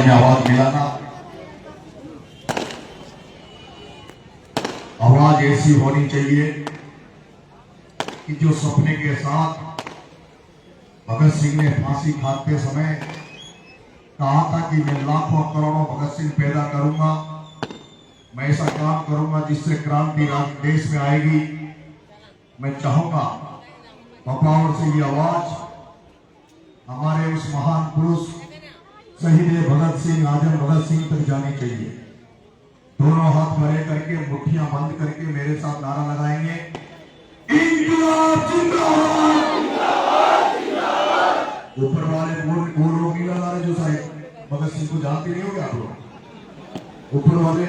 में आवाज मिलाना, आवाज ऐसी होनी चाहिए कि जो सपने के साथ भगत सिंह ने फांसी खाते समय कहा था कि मैं लाखों करोड़ों भगत सिंह पैदा करूंगा, मैं ऐसा काम करूंगा जिससे क्रांति देश में आएगी। मैं चाहूंगा पपावर से ये आवाज हमारे उस महान पुरुष शहीद भगत सिंह, आजम भगत सिंह तक जानी चाहिए। दोनों हाथ भरे करके, मुट्ठियां बंद करके मेरे साथ नारा लगाएंगे, इंकलाब जिंदाबाद। ऊपर वाले गोल नीला नारे जो साहब भगत सिंह को जानते नहीं होंगे आप लोग, ऊपर वाले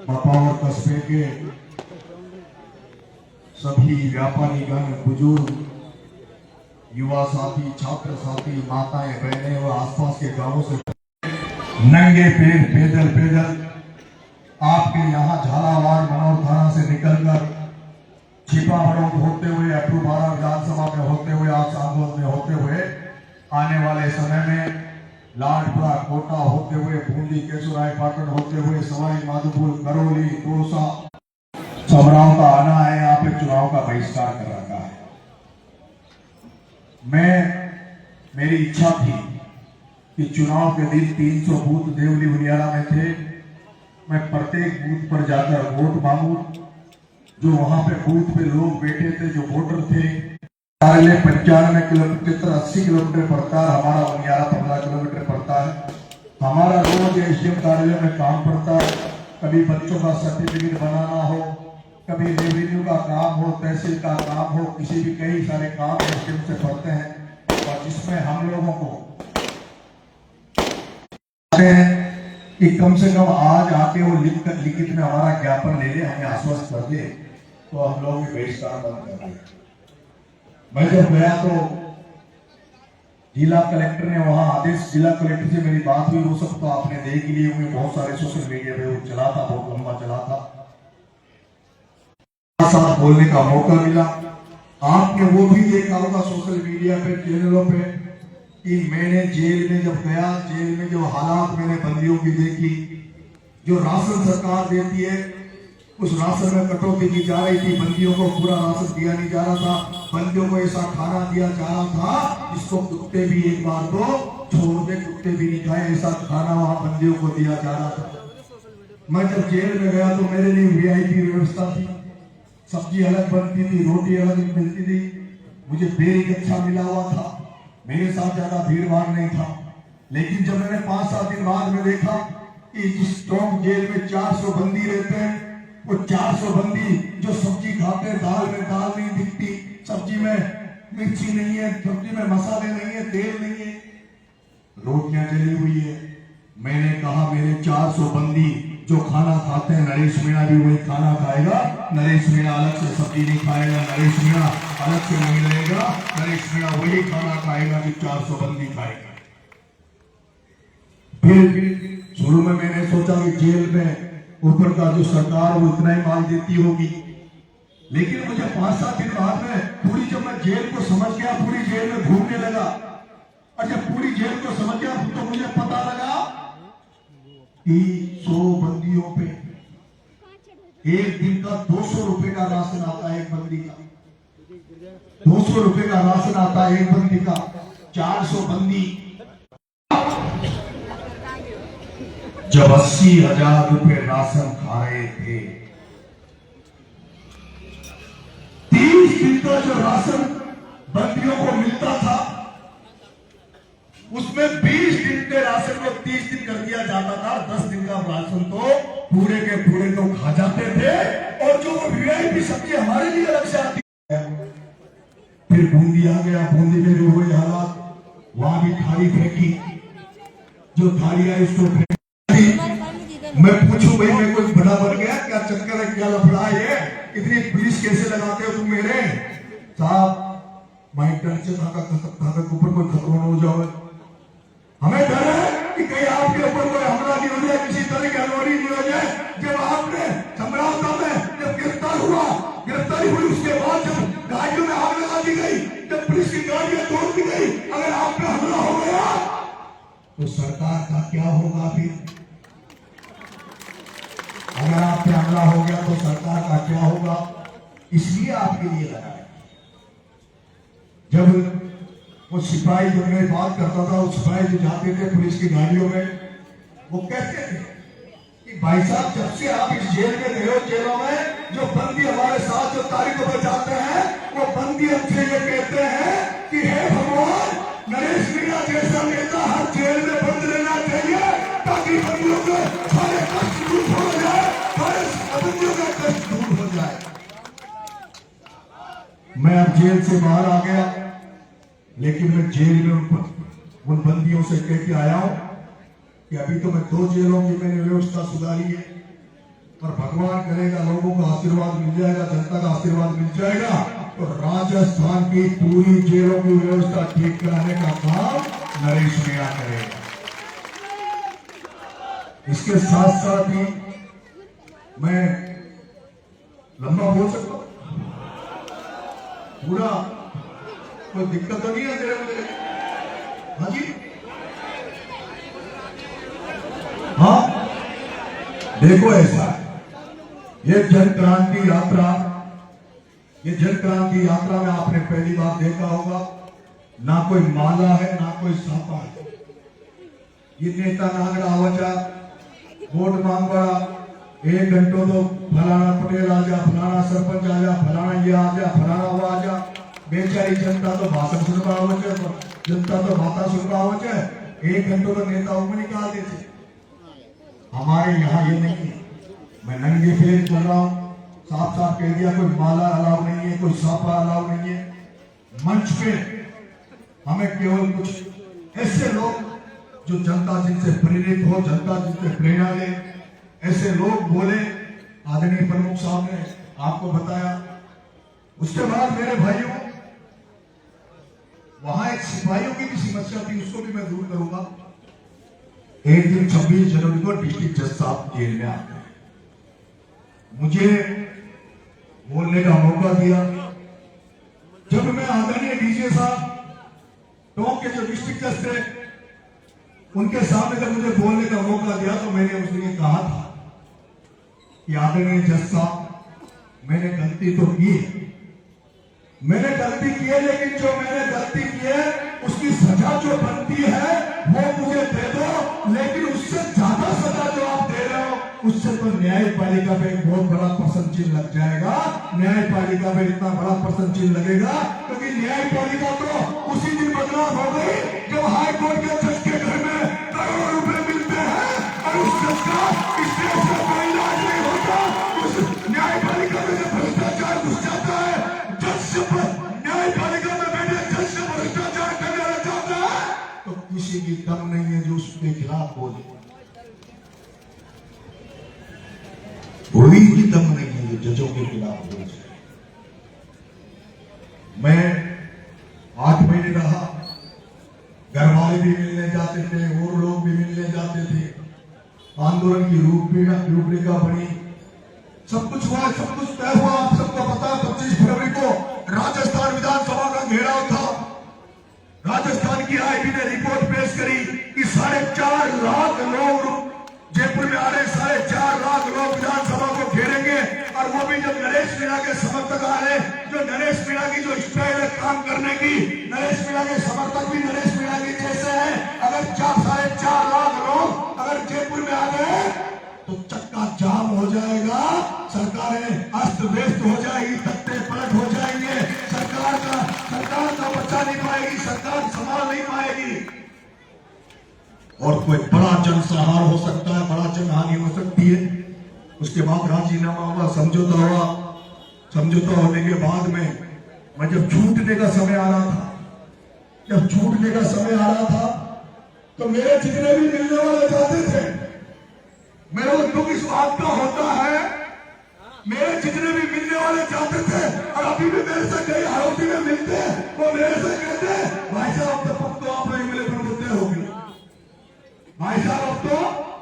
पपावर कस्बे के सभी व्यापारीगण, बुजुर्ग, युवा साथी, छात्र साथी, माताएं, बहनें और आसपास के गांवों से नंगे पैदल आपके यहाँ झालावाड़ मनोर थाना से निकलकर छिपा बड़ौद होते हुए, अक्टूबर विधानसभा में होते हुए, आप सांगोद में होते हुए, आने वाले समय में लाडपुरा कोटा होते हुए, बूंदी केशुराय पाटन होते हुए, सवाई माधोपुर, करौली, तोरसा, समराव का आना है। यहाँ पे चुनाव का बहिष्कार कर रखा है। मेरी इच्छा थी कि चुनाव के दिन 300 बूथ देवली बुनियारा में थे, मैं प्रत्येक बूथ पर जाकर वोट मांगू। जो वहां पे बूथ पे लोग बैठे थे, जो वोटर थे, कार्यालय 95 किलोमीटर 80 किलोमीटर पड़ता है, हमारा बुनियारा 15 किलोमीटर पड़ता है। हमारा रोज एसडीएम कार्यालय में काम पड़ता है, कभी बच्चों का सर्टिफिकेट बनाना हो, कभी रेवेन्यू का काम हो, तहसील का काम हो, किसी भी कई सारे काम एसडीएम से पड़ते हैं, और जिसमें हम लोगों को कि कम से कम आज आके वो लिखित में हमारा ज्ञापन ले ले, हमें आश्वस्त कर दे, तो हम लोग बहिष्कार बंद कर दें। मैं जब गया तो जिला कलेक्टर ने वहां आदेश, जिला कलेक्टर से मेरी बात हुई, वो सब तो आपने देख लिए होंगे, बहुत सारे सोशल मीडिया पे वो चला था, बहुत लंबा चला था, साथ बोलने का मौका मिला। आपने वो भी देखा होगा सोशल मीडिया पे, चैनलों पे, कि मैंने जेल में जब गया, जेल में जो हालात मैंने बंदियों की देखी, जो राशन सरकार देती है उस राशन में कटौती की जा रही थी, बंदियों को पूरा राशन दिया नहीं जा रहा था, बंदियों को ऐसा खाना दिया जा रहा था जिसको कुत्ते भी एक बार तो छोड़ दे, कुत्ते भी नहीं खाए, ऐसा खाना वहां बंदियों को दिया जा रहा था। मैं जब जेल में गया तो मेरे लिए वीआईपी व्यवस्था थी, सब्जी अलग बनती थी, रोटी अलग मिलती थी, मुझे बेरिक अच्छा मिला हुआ था, मेरे साथ ज्यादा भीड़ भाड़ नहीं था। लेकिन जब मैंने 5-7 दिन बाद में देखा कि जिस स्ट्रॉन्ग जेल में 400 बंदी रहते हैं, वो 400 बंदी जो सब्जी खाते हैं, दाल में दाल नहीं दिखती, सब्जी में मिर्ची नहीं है, सब्जी में मसाले नहीं है, तेल नहीं है, रोटियां जली हुई है। मैंने कहा मेरे 400 बंदी जो खाना खाते हैं, नरेश मीणा भी वही खाना खाएगा, नरेश मीणा अलग से सब्जी नहीं खाएगा, नरेश मीणा अलग से नहीं रहेगा, नरेश मीणा वही खाना खाएगा जो 400 बंदी खाएगा। फिर शुरू में मैंने सोचा कि जेल में ऊपर का जो सरकार वो इतना ही माल देती होगी, लेकिन मुझे 5-7 दिन बाद में पूरी, जब मैं जेल को समझ गया, पूरी जेल में घूमने लगा, और जब पूरी जेल को समझ गया तो मुझे पता लगा कि 100 बंदियों पे एक दिन का 200 रुपए का राशन आता है, एक बंदी का 200 रुपए का राशन आता है, एक बंदी का। 400 बंदी जब 80,000 रुपए राशन खा रहे थे, 30 दिन का जो राशन बंदियों को मिलता था, उसमें 20 दिन के राशन को 30 दिन कर दिया जाता था, 10 दिन का राशन तो पूरे के पूरे तो खा जाते थे, और जो वीआईपी सब्जी हमारे लिए अलग से आती है। फिर बूंदी आ गया, बूंदी में जो हुए हालात, वहां भी थाली फेंकी, जो थाली आई उसको फेंकी। मैं पूछूं भाई मैं कोई बड़ा बन गया क्या, चक्कर है क्या, लफड़ा है, इतनी पुलिस कैसे लगाते हो तुम मेरे साहब? माइक डर से ऊपर कोई खतरा हो जाओ, हमें डर है कि कि कहीं आपके ऊपर कोई हमला नहीं हो जाए, किसी तरह की अनहोनी नहीं हो जाए। जब आपने समरावता में जब गिरफ्तारी हुई, उसके बाद जब गाड़ियों में आग लगा दी गई, जब पुलिस की गाड़ियां तोड़ दी गई, अगर आप पे हमला हो गया तो सरकार का क्या होगा? फिर अगर आप पे हमला हो गया तो सरकार का क्या होगा? इसलिए आपके लिए लगा है। जब वो सिपाही, जब मैं बात करता था, वो सिपाही जो जाते थे पुलिस की गाड़ियों में, वो कहते थे कि भाई साहब, जब से आप इस जेल में गए हो, जेलों में जो बंदी हमारे साथ जो तारीखों पर जाते हैं, वो बंदी हमसे ये कहते हैं कि हे भगवान, नरेश मीणा जैसा नेता हर जेल में बंद रहना चाहिए, ताकि बंदियों के सारे कष्ट दूर हो जाए, सारे बंदियों का कष्ट दूर हो जाए। मैं अब जेल से बाहर आ गया, लेकिन मैं जेल में उन बंदियों से कह के आया हूं कि अभी तो मैं 2 जेलों की मैंने व्यवस्था सुधारी है, और भगवान करेगा लोगों का आशीर्वाद मिल जाएगा, जनता का आशीर्वाद मिल जाएगा, तो राजस्थान की पूरी जेलों की व्यवस्था ठीक कराने का काम नरेश मीणा करेगा। इसके साथ साथ ही मैं लंबा बोल सकता हूं पूरा, कोई दिक्कत तो नहीं है तेरे मुझे? हाँ जी, हाँ, देखो ऐसा है, ये जन क्रांति यात्रा में आपने पहली बार देखा होगा, ना कोई माला है, ना कोई सापा है। ये नेता नागड़ा आवचा, वोट मांगवा, 1 घंटों तो फलाना पटेल आ जा, फलाना सरपंच आ जा, फलाना ये आ जा, फलाना वो आ जा। बेचारी जनता तो भाषण सुनवा आवचे, जनता तो बाता सुनवा आवचे, 1 घंटों तो नेता उम्र निकाल देते। हमारे यहाँ ये नहीं है। मैं नंगे पैर चल रहा हूँ, साफ साफ कह दिया, कोई माला अलाउ नहीं है, कोई सापा अलाउ नहीं है। मंच पे हमें केवल कुछ ऐसे लोग जो जनता जिनसे प्रेरित हो, जनता जिनसे प्रेरणा ले, ऐसे लोग बोले। आदरणीय प्रमुख साहब ने आपको बताया। उसके बाद मेरे भाइयों, वहां एक सिपाहियों की भी समस्या थी, उसको भी मैं दूर करूंगा। एक दिन 26 जनवरी को डिस्ट्रिक्ट जज साहब जेल में आते हैं, मुझे बोलने का मौका दिया। जब मैं आदरणीय डीजे साहब टोंक के जो डिस्ट्रिक्ट जज थे, उनके सामने जब मुझे बोलने का मौका दिया, तो मैंने उस दिन कहा था कि आदरणीय जज साहब, मैंने गलती तो की है, लेकिन जो मैंने गलती की है उसकी सजा जो बनती है वो मुझे दे दो, लेकिन उससे ज्यादा सजा जो आप दे रहे हो, उससे तो न्यायपालिका पे एक बहुत बड़ा प्रश्न चिन्ह लग जाएगा। न्यायपालिका पे इतना बड़ा प्रश्न चिन्ह लगेगा, क्योंकि न्यायपालिका तो उसी दिन बदनाम हो गई जब हाई कोर्ट के जज के घर में करोड़ों रुपए मिलते हैं, और उस जज का इस देश में कोई इलाज नहीं होता। उस न्यायपालिका में जब भ्रष्टाचार घुस जाता है, न्यायपालिका में बैठे जज से भ्रष्टाचार करने लग जाता है, तो किसी की दम नहीं है जो उसके खिलाफ बोले। कोई भी दम नहीं है जो जजों के खिलाफ बोले। मैं 8 महीने रहा, घर वाले भी मिलने जाते थे और लोग भी मिलने जाते थे। आंदोलन की रूपरेखा बनी, सब कुछ हुआ, सब कुछ तय हुआ। आप सबको पता है 25 फरवरी को राजस्थान विधानसभा का घेराव था। राजस्थान की आईबी ने रिपोर्ट पेश करी कि 4.5 लाख लोग जयपुर में आ रहे, 4.5 लाख लोग विधानसभा को घेरेंगे, और वो भी जब नरेश मीणा के समर्थक आ रहे, जो नरेश मीणा की जो स्टाइल है काम करने की, नरेश मीणा के समर्थक भी नरेश मीणा के जैसे हैं। अगर 4.5 लाख लोग अगर जयपुर में आ गए तो चक्का जाम हो जाएगा, सरकारें अस्त व्यस्त हो जाएगी, तख्ते पलट हो जाएंगे, सरकार का बचा नहीं पाएगी, सरकार संभाल नहीं पाएगी, और कोई बड़ा जनसंहार हो सकता है, बड़ा जनहानि हो सकती है। उसके बाद राजीनामा हुआ, समझौता होने के बाद में मैं जब छूटने का समय आ रहा था, तो मेरे जितने भी मिलने वाले जाते थे, मेरे को दुख इस बात का होता है, मेरे जितने भी मिलने वाले जाते थे और अभी भी मेरे से कई हालती में मिलते हैं, वो मेरे से कहते हैं भाई साहब तब तो आप नहीं मिले, फिर मुद्दे हो गए। भाई तो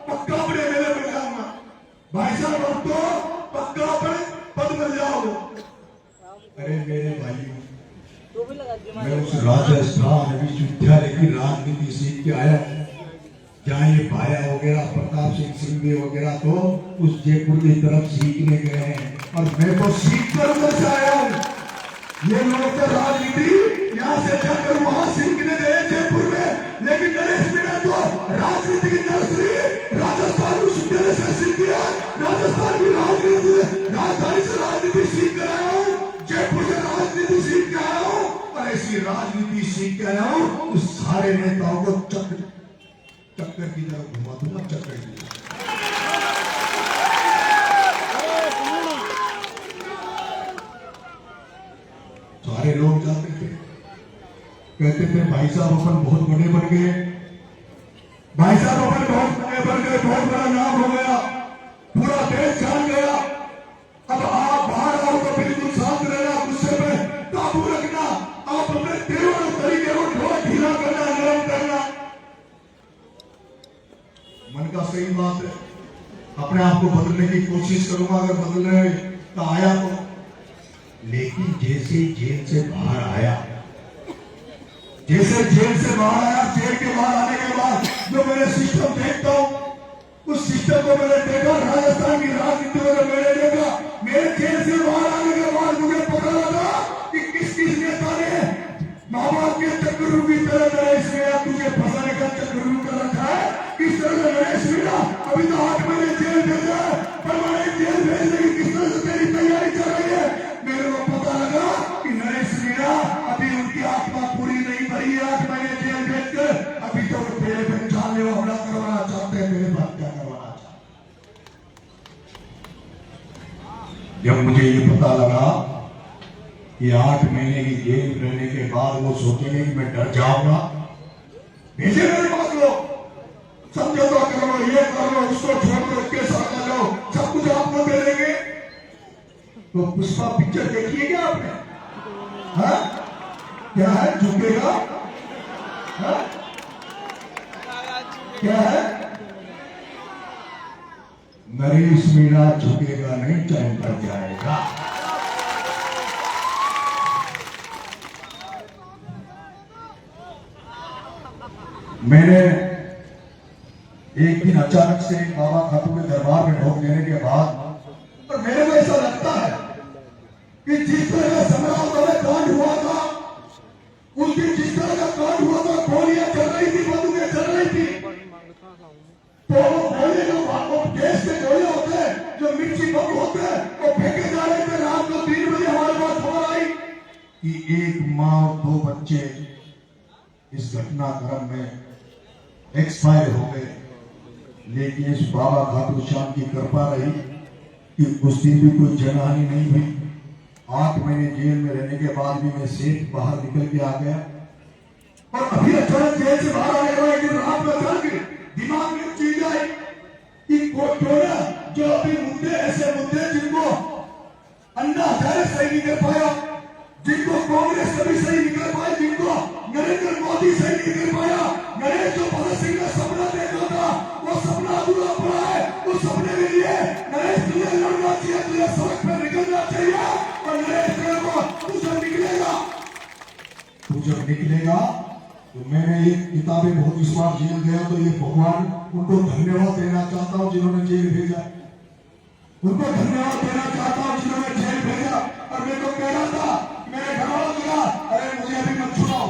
पक्का अपने मेले में जाऊंगा, भाई साहब अब तो पक्का अपने पद मिल जाओगे। अरे मेरे भाइयों, मैं उस राजस्थान विश्वविद्यालय की राजनीति सीख के आया, जहाँ ये भाया वगैरह प्रताप सिंह सिंघवी वगैरह तो उस जयपुर की तरफ सीखने गए हैं, और मैं तो सीख कर उधर से आया हूँ। ये लोग तो राजनीति यहाँ से जाकर वहां सीखने गए जयपुर में, लेकिन नरेश मीणा तो राजनीति की नर्सरी राजस्थान विश्वविद्यालय से सीख गया। राजस्थान की राजनीति, राजधानी से राजनीति सीख कर आया हूँ, जयपुर से राजनीति सीख के आया हूँ, और ऐसी राजनीति सीख के आया हूँ उस सारे नेताओं को चक्कर की तरफ घुमा दूंगा, चक्कर की तरफ। सारे लोग जाते थे, कहते थे भाई साहब अपन बहुत बड़े बन गए, भाई साहब अपन बहुत बड़े बन गए, बहुत बड़ा नाम हो गया, पूरा देश जान गया। अब आप बाहर आओ तो बिल्कुल शांत रहना, गुस्से में काबू रखना, आप अपने तेवर और तरीके को थोड़ा ढीला करना, नरम करना। मन का सही बात है, अपने आप को बदलने की कोशिश करूंगा, अगर बदलने का आया तो। लेकिन जैसे जेल से बाहर आया, जैसे जेल से बाहर आया, जेल के बाहर आने के बाद जो मैंने सिस्टम देखता हूं, उस सिस्टम को मैंने देखा, राजस्थान की राजनीति में मैंने देखा। मेरे जेल से बाहर आने के बाद मुझे पता लगा कि किस किस नेता ने माँ बाप के चक्रव्यूह की तरह नरेश मीणा तुझे फंसाने का चक्रव्यूह कर रखा है। किस तरह से नरेश मीणा अभी तो 8 महीने जेल भेजा है, परमानेंट जेल भेजने की किस तरह से तेरी तैयारी चल रही है। मेरे को पता लगा कि नरेश मीणा अभी उनकी आत्मा पूरी नहीं भरी है, 8 महीने जेल भेजकर अभी तो वो तेरे पे जानलेवा हमला करवाना चाहते हैं, मेरे बात क्या करवाना चाहते। जब मुझे ये पता लगा कि 8 महीने की जेल रहने के बाद वो सोचेंगे कि मैं डर जाऊंगा, भेजे मेरे पास लोग, समझौता कर लो, ये कर लो, उसको छोड़ दो, उसके साथ आ जाओ, सब कुछ आपको दे देंगे। तो पुष्पा पिक्चर देखिए क्या आपने? हाँ? क्या है झुकेगा? हाँ? क्या है? नरेश मीणा झुकेगा नहीं, टाइम पर जाएगा। मैंने एक दिन अचानक से बाबा खाटू के दरबार में ढोक लेने के बाद, पर मेरे को ऐसा लगता है कि जिस तरह का संग्राम में कांड हुआ था, उस दिन जिस तरह का कांड हुआ था, गोलियां चल रही थी, बंदूकें चल रही थी, तो वो गोले जो गैस के गोले होते हैं, जो मिर्ची बम होते हैं, वो फेंके जा रहे थे। रात को 3 बजे हमारे पास खबर आई कि एक माँ और 2 बच्चे इस घटनाक्रम में एक्सपायर हो गए। लेकिन इस बाबा खाटू श्याम की कृपा रही कि उस दिन भी कोई जनहानि नहीं हुई। 8 महीने जेल में रहने के बाद भी मैं सेफ बाहर निकल के आ गया, और अभी अचानक जेल से बाहर आने के बाद रात में अचानक दिमाग में चीज आई कि कोटोना जो अभी मुद्दे, ऐसे मुद्दे जिनको अन्ना हजारे सही नहीं कर पाया, जिनको कांग्रेस कभी सही नहीं कर पाई, जिनको नरेंद्र मोदी सही नहीं कर पाया, नरेश जो भगत सिंह ने सपना देखा था, वो सपना अधूरा पड़ा है। उस सपने के लिए नरेश तुझे लड़ना चाहिए, तुझे सड़क पर निकलना चाहिए, और नरेश को तू जब निकलेगा तो मैंने ये किताबें बहुत, इस बार जेल गया तो ये भगवान उनको धन्यवाद देना चाहता हूँ जिन्होंने जेल भेजा, उनको धन्यवाद देना चाहता हूँ जिन्होंने जेल भेजा। और मेरे को कह रहा था, मेरे घर वालों ने कहा, अरे मुझे अभी मत छुड़ाओ,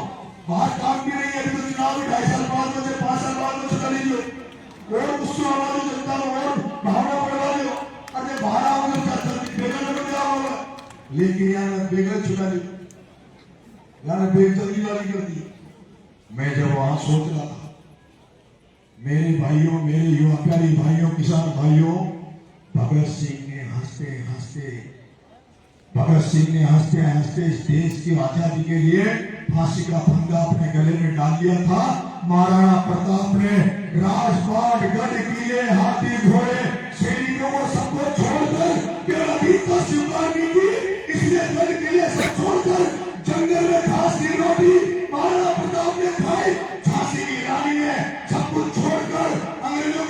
बाहर काम भी नहीं है, अभी तो चुनाव भी 2.5 साल बाद में, 5 साल बाद में चुना लीजिए, और उसको आवाज जनता और भावना बढ़वा दो, अरे बाहर आओगे बेगल में क्या होगा। लेकिन यहाँ बेगल छुड़ा ली, यहाँ बेग जल्दी वाली कर दी। मैं जब वहां सोच रहा था, मेरे भाइयों, मेरे युवा प्यारे भाइयों, किसान भाइयों, भगत सिंह ने हंसते हंसते इस देश की आजादी के लिए फांसी का फंदा अपने गले में डाल लिया था। महाराणा प्रताप ने राजपाट, गढ़, किले, हाथी, घोड़े, सैनिकों को सबको छोड़कर केवल अतीत को स्वीकार नहीं की, इसलिए गढ़, किले सब छोड़कर जंगल में घास की रोटी महाराणा प्रताप ने खाई। झांसी की रानी ने सब कुछ छोड़कर अंग्रेजों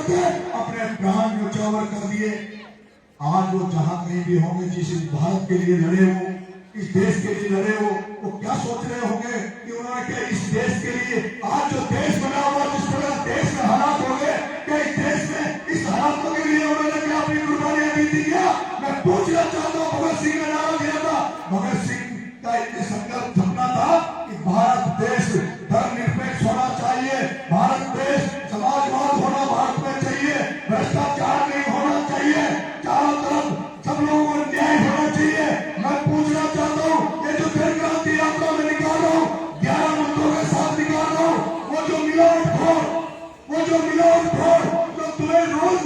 करते अपने प्राण न्यौछावर कर दिए। आज वो जहां कहीं भी होंगे, जिस भारत के लिए लड़े हो, इस देश के लिए लड़े हो, वो क्या सोच रहे होंगे कि उन्होंने क्या इस देश के लिए, आज जो देश बना हुआ, जिस तरह देश में हालात हो गए, क्या इस देश में इस हालातों के लिए उन्होंने क्या अपनी कुर्बानियां दी थी क्या? मैं पूछना चाहता हूँ, भगत सिंह ने नारा दिया था, भगत सिंह का इतने संकल्प थपना था कि भारत देश धर्मनिरपेक्ष होना चाहिए, भारत देश समाजवाद होना भारत में चाहिए, भ्रष्टाचार नहीं होना चाहिए, चारों तरफ सब लोगों को न्याय होना चाहिए। मैं पूछना चाहता हूँ, ये जो जन क्रांति यात्रा में निकाल रहा हूँ, 11 मुद्दों के साथ निकाल रहा हूँ, वो जो मिलावटखोर जो तुम्हें रोज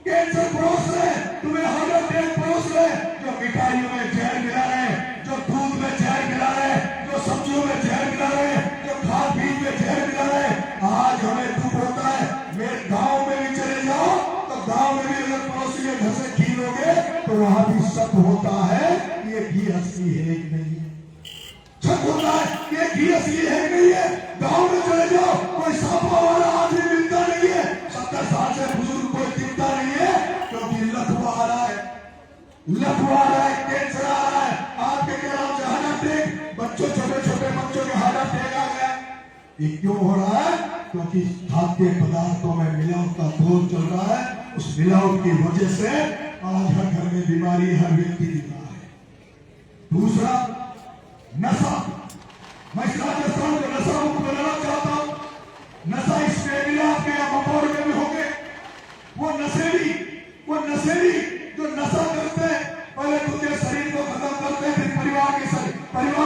कैंसर परोस रहे, तुम्हें हार्ट अटैक परोस रहे, जो मिठाइयों में जहर मिला रहे, जो दूध में जहर मिला रहे, जो सब्जियों में जहर मिला रहे, जो खाद बीज में जहर मिला रहे, आज हमें दुख होता है। मेरे गांव में भी चले जाओ तो गांव में भी अगर पड़ोसी के घर से घी लोगे तो वहां भी शक होता है कि ये घी असली है कि नहीं है, शक होता है कि ये घी असली है कि नहीं है। गांव में चले जाओ, कोई साफा वाला आदमी मिलता नहीं है, 70 साल से बुजुर्ग कोई दिखता नहीं है, क्योंकि लकवा आ रहा है, कैंसर आ रहा है, आपके क्या नाम से हार्ट अटैक, बच्चों छोटे बच्चों के हार्ट अटैक आ गया। ये क्यों हो रहा है? क्योंकि खाद्य पदार्थों में मिलावट का दौर चल रहा है। उस मिलावट की वजह से आज हर घर में बीमारी हर व्यक्ति दिख रहा है। दूसरा, नशा। मैं इस राजस्थान को नशा मुक्त बनाना चाहता हूं। नशा इसमें भी आपके यहाँ बपौर में भी होंगे, वो नशेड़ी जो नशा करते हैं, पहले खुद के शरीर को खत्म करते हैं, फिर परिवार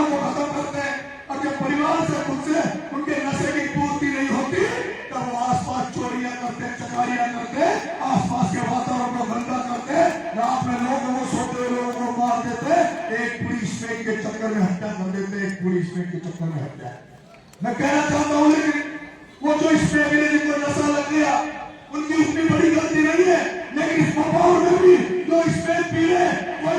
को खत्म करते हैं, और जब परिवार से खुद से उनके नशे की पूर्ति नहीं होती तब वो आसपास चोरियां करते, चकारियां करते, आसपास के वातावरण को गंदा करते, रात में लोगों को, सोते हुए लोगों को मार देते, एक पुलिस स्नेक के चक्कर में हत्या कर देते, एक पुलिस स्नेक के चक्कर में हत्या। मैं कहना चाहता हूँ, लेकिन वो जो स्नेक ने जिनको नशा लग गया उनकी उतनी बड़ी गलती नहीं है, लेकिन इस बपौर में भी जो स्नेक पी रहे,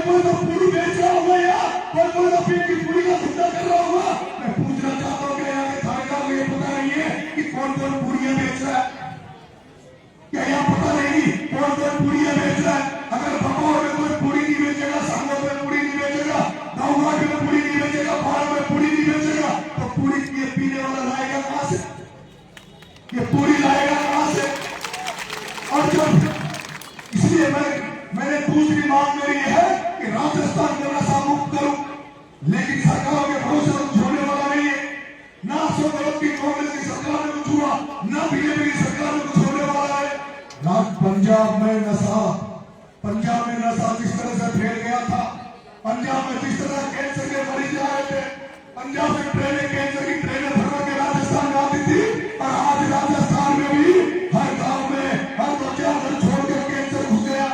कोई तो पूरी बेच रहा होगा यार, कोई तो पी की पूरी का धंधा कर रहा होगा। मैं पूछना चाहता हूँ कि यहाँ के थानेदार को ये पता नहीं है कि कौन पूरियां बेच रहा है? क्या यहाँ पता नहीं कौन पूरियां बेच रहा है? अगर बपौर में कोई पूरी नहीं बेचेगा, सांगों में पूरी नहीं बेचेगा, गाँव में पूरी नहीं बेचेगा, बाहर में पूरी नहीं बेचेगा, तो पूरी ये पीने वाला लाएगा कहां से? ये पूरी लाएगा कहां से? और जब इसलिए मैंने दूसरी मांग मेरी है कि राजस्थान को नशा मुक्त करूं, लेकिन सरकारों के भरोसे तो छोड़ने वाला नहीं है। ना अशोक गहलोत की कांग्रेस की सरकार ने कुछ हुआ, ना बीजेपी की सरकार ने कुछ होने वाला है। पंजाब में नशा जिस तरह से फैल गया था, पंजाब में जिस तरह कैंसर के मरीज आ रहे थे, पंजाब में ट्रेनें कैंसर की ट्रेनें भरवा के राजस्थान में आती थी, और आज राजस्थान में भी हर गांव में हर 2-4 घर छोड़कर कैंसर घुस गया,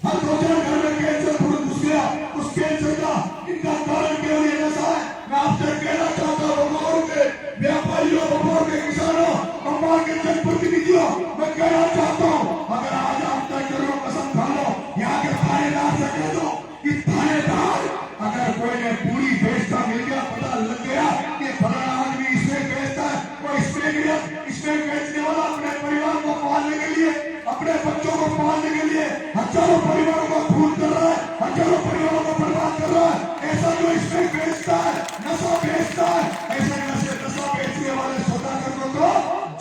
हर 2-4 घर में कैंसर घुस गया। उस कैंसर का इनका कारण केवल ये नशा है। मैं आपसे कहना चाहता हूँ, बपौर के व्यापारियों, बपौर के किसानों, बपौर के जनप्रतिनिधियों, मैं कहना चाहता हूँ, अगर आज आप तय करो, कसम खा लो, यहाँ के थानेदार से कह दो कि थानेदार अगर कोई ने पूरी बेचता मिल गया, पता लग गया कि फलाना आदमी इसमें बेचता है, वो इसमें बेचने वाला अपने परिवार को पालने के लिए, अपने बच्चों को पालने के लिए हजारों परिवारों को खून कर रहा है, हजारों परिवारों को बर्बाद कर रहा है। ऐसा जो इसमें बेचता है, नशा बेचता है, ऐसे नशा बेचने वाले सौदागर को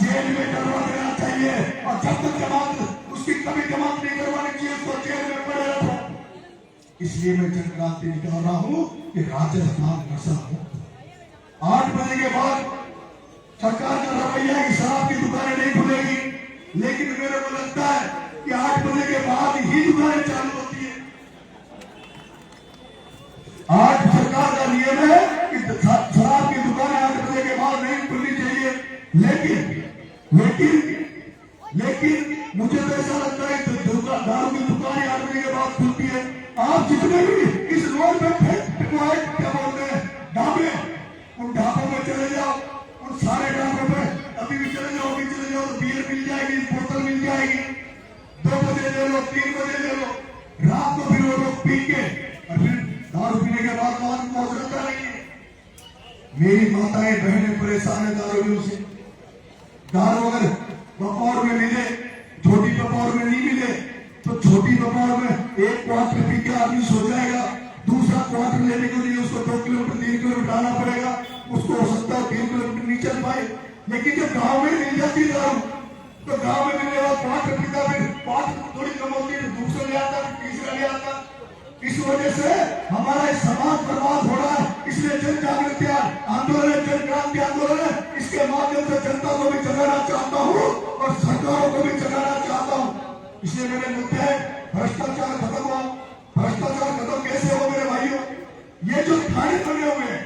जेल में डलवा देना चाहिए, और जब तक जमानत उसकी कभी जमानत नहीं करवानी चाहिए, उसको जेल में पड़े रखो। इसलिए मैं जन क्रांति निकाल रहा हूं कि राजस्थान नशा मुक्त। 8 बजे के बाद सरकार का रवैया की शराब की दुकानें नहीं खुलेगी, लेकिन मेरे को लगता है कि 8 बजे के बाद ही दुकानें चालू होती है। आज सरकार का नियम है कि शराब की दुकानें 8 बजे के बाद नहीं खुलनी चाहिए, लेकिन मुझे तो ऐसा लगता है कि दारू की दुकानें 8 बजे के बाद खुलती है। आप जितने भी इस रोड पे क्या बोलते हैं ढाबे, उन ढाबों में चले जाओ, उन सारे ढाबों पे अभी भी चले जाओ तो बियर मिल जाएगी, बोतल मिल जाएगी, 2 बजे ले लो, 3 बजे ले लो, रात को फिर वो लोग पी के, और फिर दारू पीने के बाद आदमी पहुंच रहता नहीं है। मेरी माताएं बहनें परेशान है दारू से। दारू अगर बपौर में मिले, छोटे प्रमाण में एक क्वार्टर पी के आदमी सो जाएगा, दूसरा क्वार्टर लेने के लिए उसको 2 किलोमीटर 3 किलोमीटर आना पड़ेगा, उसको हो सकता है 3 किलोमीटर नहीं चल पाए। लेकिन जब गांव में मिल जाती दारू तो गांव में मिलने वाला क्वार्टर पीता, फिर क्वार्टर थोड़ी कम होती है, दूसरा ले आता, तीसरा ले आता। इस वजह से हमारा समाज बर्बाद हो रहा है। इसलिए जन जागृति आंदोलन, जन क्रांति आंदोलन, इसके माध्यम से जनता को भी जगाना चाहता हूँ और सरकारों को भी जगाना चाहता हूँ। इसलिए मेरे मुद्दे है, भ्रष्टाचार खत्म हो। भ्रष्टाचार खत्म कैसे हो मेरे भाइयों? ये जो थाने बने हुए हैं,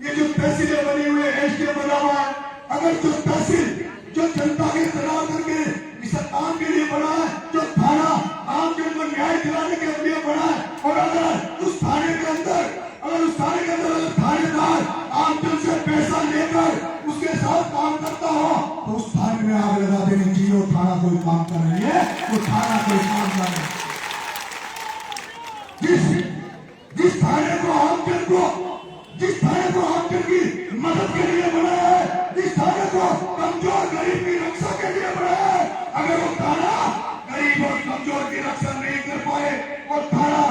ये जो तहसीलें बनी हुई है, एसडीएम बना हुआ है, अगर जो तहसील जो जनता के तनाव करके इस काम के लिए बना है, जो थाना आम जन को न्याय दिलाने के लिए बना है, और अगर उस थाने के अंदर थानेदार आम जन से पैसा लेकर उसके साथ काम करता हो तो उस थाने में आग लगा देनी चाहिए। वो थाना कोई काम कर रही है, वो थाना कोई काम कर रही है। जिस थाने को आम जन की मदद के लिए बनाया है, जिस थाने को कमजोर गरीब की रक्षा के लिए बनाया है, अगर वो थाना गरीब और कमजोर की रक्षा नहीं कर पाए और थाना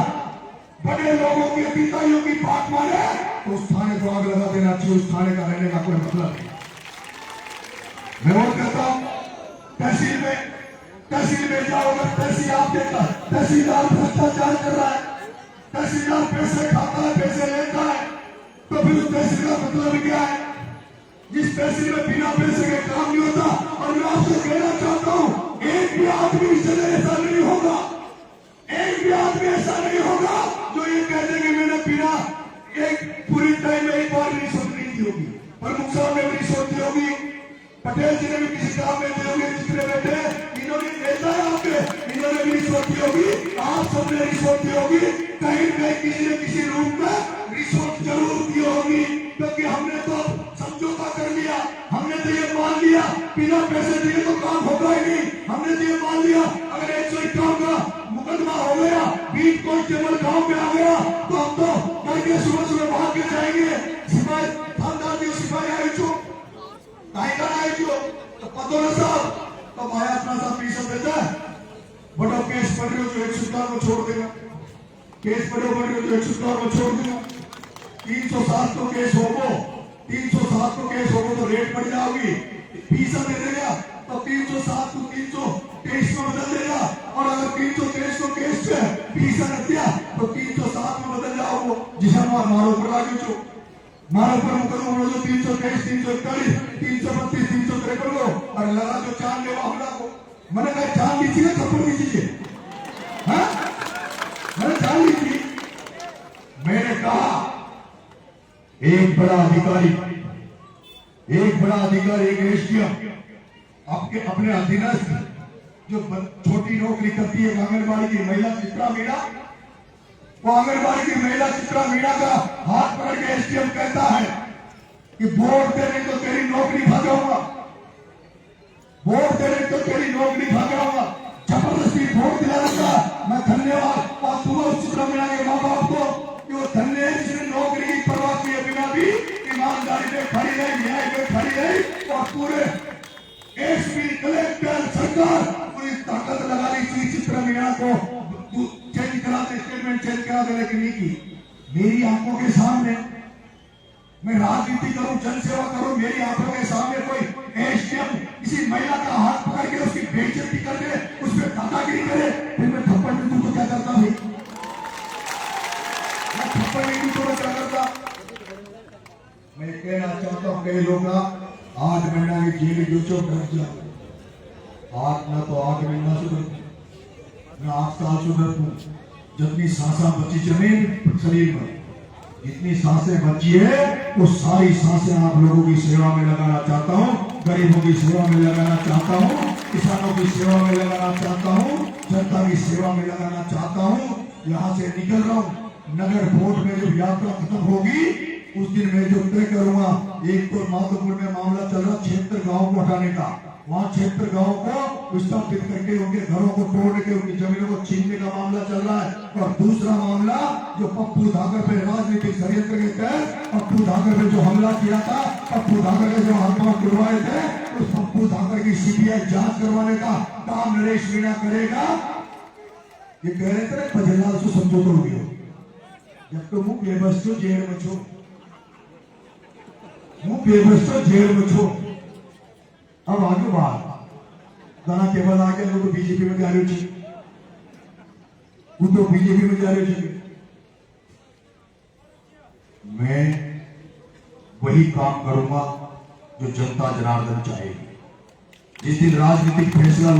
बड़े लोगों की अधिकारियों की बात माने तो उस थाने को आग लगा देना चाहिए। उस थाने का रहने का कोई मतलब नहीं। मैं और कहता हूं, तहसील में जाओ, अगर तहसील आप देखा तहसीलदार भ्रष्टाचार कर रहा है, तहसीलदार पैसे खाता है, पैसे लेता है, तो फिर उस तहसील का मतलब क्या है? जिस तहसील में बिना पैसे के काम नहीं होता। और मैं आपसे कहना चाहता हूं, एक भी आदमी ऐसा नहीं होगा, एक भी आदमी ऐसा नहीं होगा जो ये कह दे कि मैंने बिना एक पूरी टाइम में एक बार रिश्वत नहीं दी होगी। प्रमुख साहब ने भी रिश्वत दी होगी, पटेल जी ने भी किसी काम में दी होगी, जितने बैठे इन्होंने देता है आपके, इन्होंने भी रिश्वत दी होगी, आप सबने रिश्वत दी होगी, कहीं न किसी न किसी रूप में रिश्वत जरूर दी होगी। क्योंकि हमने तो समझौता कर लिया, हमने तो ये मान लिया बिना पैसे दिए तो काम होगा ही नहीं। हमने तो ये मान लिया अगर 151 का मुकदमा हो गया, 20 कांस्टेबल गांव में आ गया तो हम तो करके सुबह भाग के जाएंगे। सिपाही थानेदार जी सिपाही आई छो टाइगर आई छो तो पतो ना साहब तो भाई अपना साहब पीछे देता है बड़ा केस पड़ रही हो जो 117 को छोड़ देगा, केस पड़ रही हो जो 117 को छोड़ देगा। 307 को केस होगो, 307 को केस होगो तो रेट बढ़ जाओगी, फीसा दे देगा तो 307 को 323 में बदल देगा। और अगर 323 को केस से फीसा न दिया तो 307 में बदल जाओगे। जिसे मारो पर आगे जो मारो पर मुकदमा जो 323 341 332 353 को और लगा जो चांद लेवा हमला को मैंने कहा चांद लीजिए थप्पड़ दीजिए, हाँ मैंने चांद लीजिए। मैंने कहा एक बड़ा अधिकारी एक एसडीएम आपके अपने अधीनस्थ जो छोटी नौकरी करती है आंगनबाड़ी की महिला चित्रा मीणा, वो आंगनबाड़ी की महिला चित्रा मीणा का हाथ पकड़ के एसडीएम कहता है कि वोट देने तो तेरी नौकरी भागाऊंगा, वोट देने तो तेरी नौकरी भागाऊंगा, जबरदस्ती वोट दिलाऊंगा। मैं धन्यवाद और सुबह चित्रा मीणा के माँ बाप को कि वो धन्य है जिसने नौकरी की परवाह किए बिना भी ईमानदारी में खड़ी रही, न्याय में खड़ी रही और पूरे एसपी कलेक्टर सरकार पूरी ताकत लगा दी थी चित्रा मीणा को चेंज करा दे, स्टेटमेंट चेंज करा दे, लेकिन नहीं की। मेरी आंखों के सामने मैं राजनीति करूं, जनसेवा करूं, मेरी आंखों के सामने कोई एसडीएम किसी महिला का हाथ पकड़ के उसकी बेइज्जती कर दे, उस पर दादागिरी करे, फिर मैं थप्पड़ नहीं दूं तो क्या करता भाई? मैं थप्पड़ नहीं दूं तो मैं क्या करता? मैं कहना चाहता हूं कई लोग 8 महीना की जेल जो चो डर जाओ, 8 ना तो 8 महीना सुधर, मैं 8 साल सुधर दूं। जितनी सांसा बची जमीन शरीर में, जितनी सांसें बची है वो सारी सांसें आप लोगों की सेवा में लगाना चाहता हूँ, गरीबों की सेवा में लगाना चाहता हूँ, किसानों की सेवा में लगाना चाहता हूँ, जनता की सेवा में लगाना चाहता हूँ। यहाँ से निकल रहा हूँ, नगर वोट में जब यात्रा खत्म होगी उस दिन मैं जो तय करूंगा, एक तो माधोपुर में मामला चल रहा 76 गाँव को हटाने का, वहाँ 76 गाँव को विस्थापित करके उनके घरों को तोड़ के उनकी जमीनों को छीनने का मामला चल रहा है। और दूसरा मामला जो पप्पू धाकर पे राजनीतिक षड्यंत्र के तहत पप्पू धाकर पे जो हमला किया था, पप्पू धाकर के जो हाथों गिरवाए थे, उस पप्पू धाकर की सीबीआई जांच करवाने का काम नरेश मीणा करेगा। ये कह रहे थे भजनलाल से समझौता हो गया जब तो मुंह बेबस छो जेल में छो मुंह बेबस छो जेल में छो। अब आगे बात गाना केवल आगे लोग तो बीजेपी में जा रहे थे वो तो बीजेपी में जा रहे थे। मैं वही काम करूंगा जो जनता जनार्दन चाहेगी। जिस दिन राजनीतिक फैसला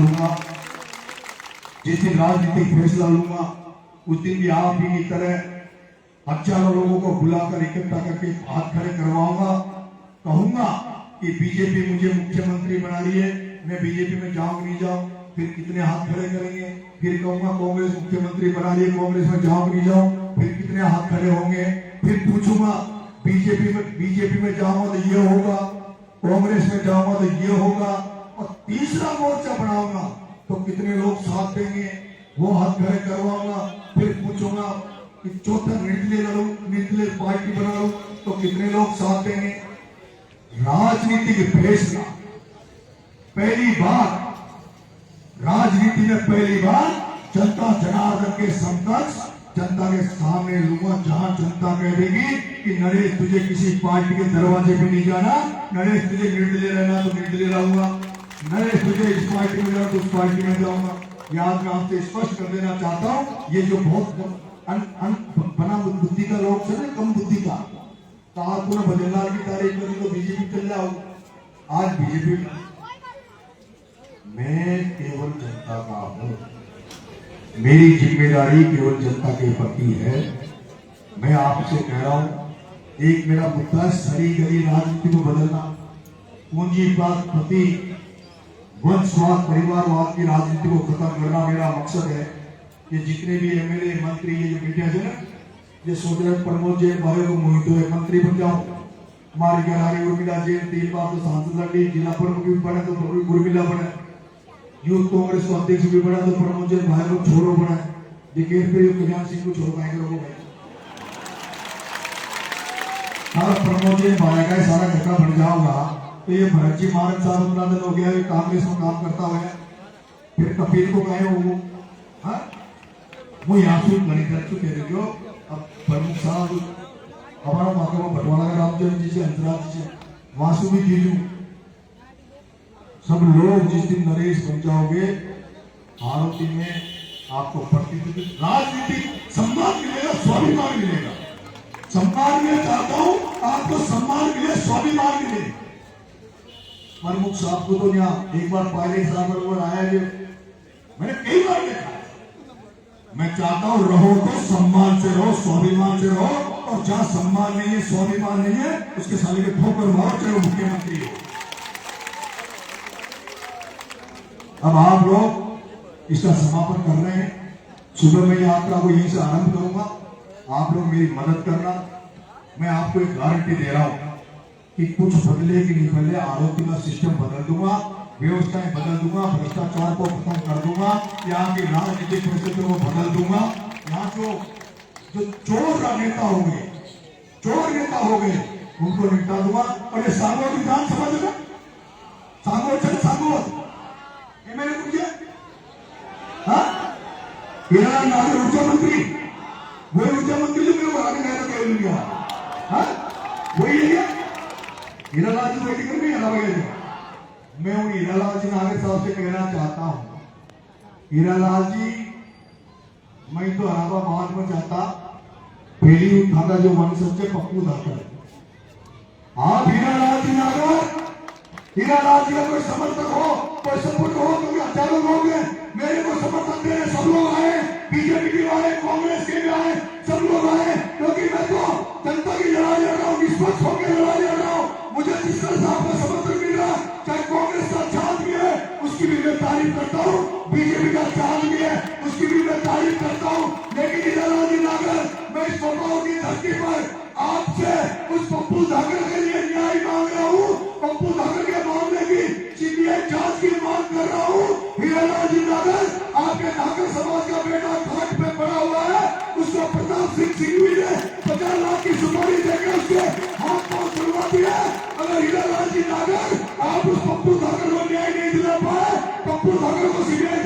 लूंगा उस दिन भी आप ही की तरह हजारों लोगों को बुलाकर इकट्ठा करके हाथ खड़े करवाऊंगा। कहूंगा कि बीजेपी मुझे मुख्यमंत्री बना रही है, मैं बीजेपी में जाऊं नहीं जाऊं, फिर कितने हाथ खड़े करेंगे। फिर कहूंगा कांग्रेस मुख्यमंत्री बना रही है, कांग्रेस में जाऊं नहीं जाऊं, फिर कितने हाथ खड़े होंगे। फिर पूछूंगा बीजेपी में जाऊंगा तो ये होगा, कांग्रेस में जाऊंगा तो ये होगा, और तीसरा मोर्चा बनाऊंगा तो कितने लोग साथ देंगे, वो हाथ खड़े करवाऊंगा। फिर पूछूंगा कि चौथा निर्दलीय पार्टी बना लूं तो कितने लोग साथ देंगे। राजनीतिक फैसला पहली बार, राजनीति में पहली बार जनता जनार्दन के समकक्ष जनता के सामने लूंगा, जहां जनता कह देगी कि नरेश तुझे किसी पार्टी के दरवाजे पे नहीं जाना, नरेश तुझे निर्दलीय रहना तो निर्दलीय रहूंगा, नरेश तुझे इस पार्टी में जाना तो उस पार्टी में जाऊंगा। याद मैं आपसे स्पष्ट कर देना चाहता हूं, ये जो बहुत बना बुद्धि का लोग से ना, कम बुद्धि का, कहा तूने भजनलाल की तारीफ करी तो बीजेपी चल जाओ। आज बीजेपी मैं केवल जनता का हूं, मेरी जिम्मेदारी केवल जनता के प्रति है। मैं आपसे कह रहा हूं, एक मेरा मुद्दा है सरी गली राजनीति को बदलना, पूंजीवाद प्रति वंशवाद परिवारवाद की राजनीति को खत्म करना मेरा मकसद है। ये जितने भी एमएलए मंत्री ये जो मीडिया है ना, ये सोच रहे प्रमोद जैन भाई को मोहित हुए मंत्री बन जाओ, हमारी गहरारी उर्मिला जैन 3 बार तो सांसद लड़ी, जिला प्रमुख भी बने तो उर्मिला बने, यूथ कांग्रेस को अध्यक्ष भी बना तो प्रमोद जैन भाई को छोड़ो बना, लेकिन फिर कल्याण सिंह को छोड़ पाएंगे लोगों भाई, सारा प्रमोद जैन भाई का सारा घटना बन जाओगा। तो ये भरत जी महाराज साहब अनुदान हो गया, कांग्रेस में काम करता हुआ है, फिर कपिल को कहे वो यहाँ से गणित कह रहे हो। अब प्रमुख साहब हमारा माता भटवाला का रामचंद्र जी से, हंसराज जी से, वासु भी जीजू, सब लोग जिस दिन नरेश बन जाओगे आरती में आपको प्रतिनिधि राजनीतिक सम्मान मिलेगा, स्वाभिमान मिलेगा। सम्मान मैं चाहता हूं आपको, सम्मान मिले, स्वाभिमान मिले। प्रमुख साहब को तो यहाँ एक बार पायलट साहब आया जो मैंने कई बार देखा। मैं चाहता हूं रहो तो सम्मान से रहो, स्वाभिमान से रहो, और जहां सम्मान नहीं है, स्वाभिमान नहीं है, उसके साले के ठोकर मारो, चाहे वो मुख्यमंत्री हो। अब आप लोग इसका समापन कर रहे हैं। सुबह में यात्रा को यहीं से आरंभ करूंगा, आप लोग मेरी मदद करना। मैं आपको एक गारंटी दे रहा हूं कि कुछ बदले कि नहीं बदले, आरोपी का सिस्टम बदल दूंगा, व्यवस्थाएं बदल दूंगा, भ्रष्टाचार को खत्म कर दूंगा, यहाँ की राजनीतिक परिस्थितियों को बदल दूंगा। यहाँ जो चोर नेता होंगे, चोर नेता हो गए, उनको निपटा दूंगा। और ये सांगोर विधानसभा जगह सांगोर एमएलए मुझे हीरा नागर ऊर्जा मंत्री, वही ऊर्जा मंत्री जो मेरे को आगे गया कह लिया, वही है हीरालाल जी बैठी कर नहीं। मैं उन हीरालाल जी नागर साहब से कहना चाहता हूं, हीरालाल जी मैं तो इलाहाबाद में जाता, पहली उठाता जो वंशज से पप्पू धाकर, आप हीरालाल जी नागर, हीरालाल जी का कोई समर्थक हो, कोई सपोर्ट हो, क्योंकि हजारों लोग हैं मेरे को समर्थन दे रहे, सब लोग आए, बीजेपी के आए, कांग्रेस के भी आए, सब लोग आए, क्योंकि मैं तो जनता की लड़ाई लड़ रहा हूँ, निष्पक्ष होकर लड़ाई लड़ रहा हूँ। मुझे जिस तरह से आपका समर्थन मिल रहा, चाहे कांग्रेस का चांद भी है उसकी भी मैं तारीफ करता हूँ, बीजेपी का चांद भी है उसकी भी मैं तारीफ करता हूँ। लेकिन हीरालाल जी नागर, मैं इस पप्पू की धरती पर आपसे उस पप्पू धाकर के लिए न्याय मांग रहा हूँ, पप्पू धाकर के मामले की सीबीआई जांच की मांग कर रहा हूँ। हीरालाल जी नागर, आपके धाकर समाज का बेटा घाट पे पड़ा हुआ है, उसको प्रताप सिंह सिंघवी ने 50 लाख की सुपारी देकर उसके हाथ पांव छुड़वा दिया। अगर हीरालाल जी नागर आप उस पप्पू धाकर को न्याय नहीं दिला पाए, पप्पू धाकर को सीबीआई